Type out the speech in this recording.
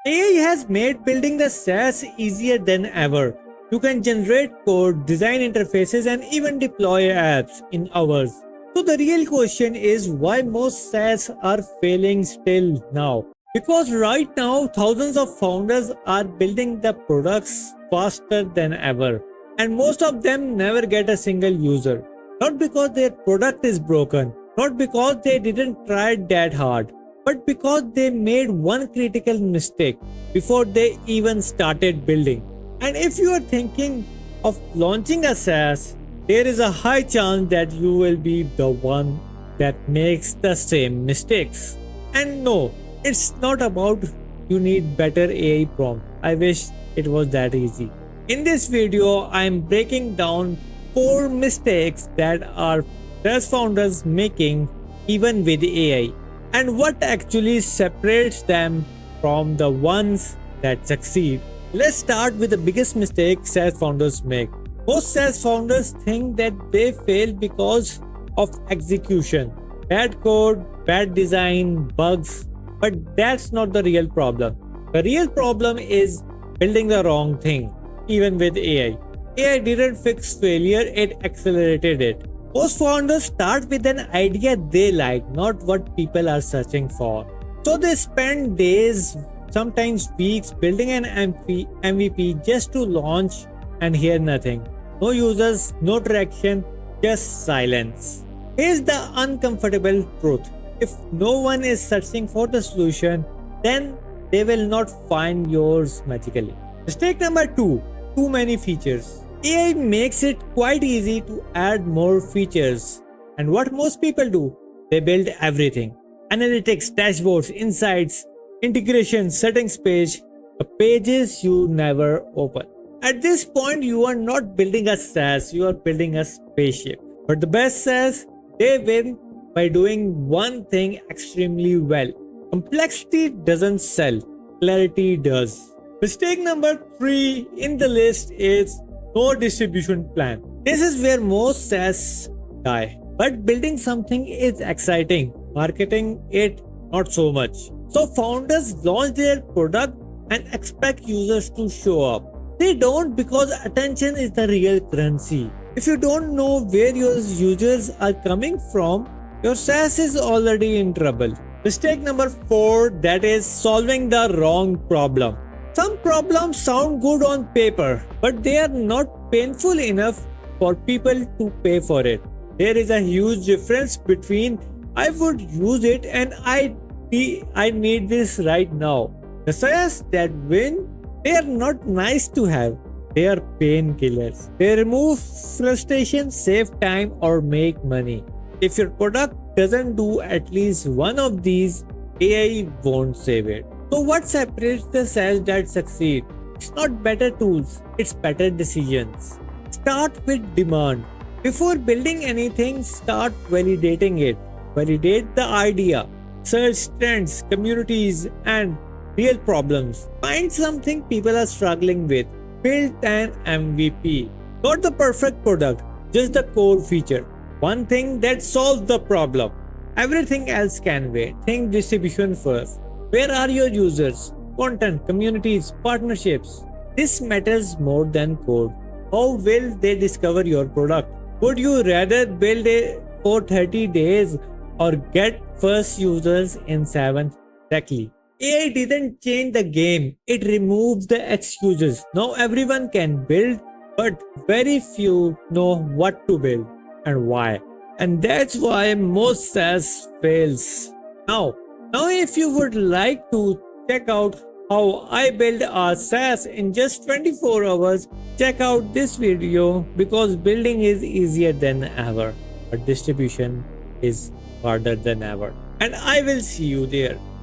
AI has made building the SaaS easier than ever. You can generate code, design interfaces, and even deploy apps in hours. So the real question is why most SaaS are failing still now. Because right now, thousands of founders are building the products faster than ever, and most of them never get a single user. Not because their product is broken, not because they didn't try that hard, but because they made one critical mistake before they even started building. And if you are thinking of launching a SaaS, there is a high chance that you will be the one that makes the same mistakes. And no, it's not about you need better AI prompt. I wish it was that easy. In this video, I am breaking down 4 mistakes that are SaaS founders making even with AI and what actually separates them from the ones that succeed. Let's start with the biggest mistake SaaS founders make. Most SaaS founders think that they fail because of execution, bad code, bad design, bugs, but that's not the real problem. The real problem is building the wrong thing, even with AI. AI didn't fix failure, it accelerated it. Most founders start with an idea they like, not what people are searching for. So they spend days, sometimes weeks, building an MVP just to launch and hear nothing. No users, no traction, just silence. Here's the uncomfortable truth. If no one is searching for the solution, then they will not find yours magically. Mistake number 2, too many features. AI makes it quite easy to add more features. And what most people do, they build everything. Analytics, dashboards, insights, integration, settings page, the pages you never open. At this point, you are not building a SaaS, you are building a spaceship. But the best SaaS, they win by doing one thing extremely well. Complexity doesn't sell, clarity does. Mistake number 3 in the list is no distribution plan. This is where most SaaS die. But building something is exciting, marketing it not so much. So founders launch their product and expect users to show up. They don't because attention is the real currency. If you don't know where your users are coming from, your SaaS is already in trouble. Mistake number 4, that is solving the wrong problem. Some problems sound good on paper, but they are not painful enough for people to pay for it. There is a huge difference between I would use it and I need this right now. The SaaS that win, they are not nice to have. They are painkillers. They remove frustration, save time, or make money. If your product doesn't do at least one of these, AI won't save it. So what separates the SaaS that succeed? It's not better tools, it's better decisions. Start with demand. Before building anything, start validating it. Validate the idea. Search trends, communities, and real problems. Find something people are struggling with. Build an MVP. Not the perfect product, just the core feature. One thing that solves the problem. Everything else can wait. Think distribution first. Where are your users? Content, communities, partnerships. This matters more than code. How will they discover your product? Would you rather build it for 30 days or get first users in 7 exactly? AI didn't change the game, it removes the excuses. Now everyone can build, but very few know what to build and why. And that's why most SaaS fails. Now if you would like to check out how I build a SaaS in just 24 hours, check out this video because building is easier than ever, but distribution is harder than ever. And I will see you there.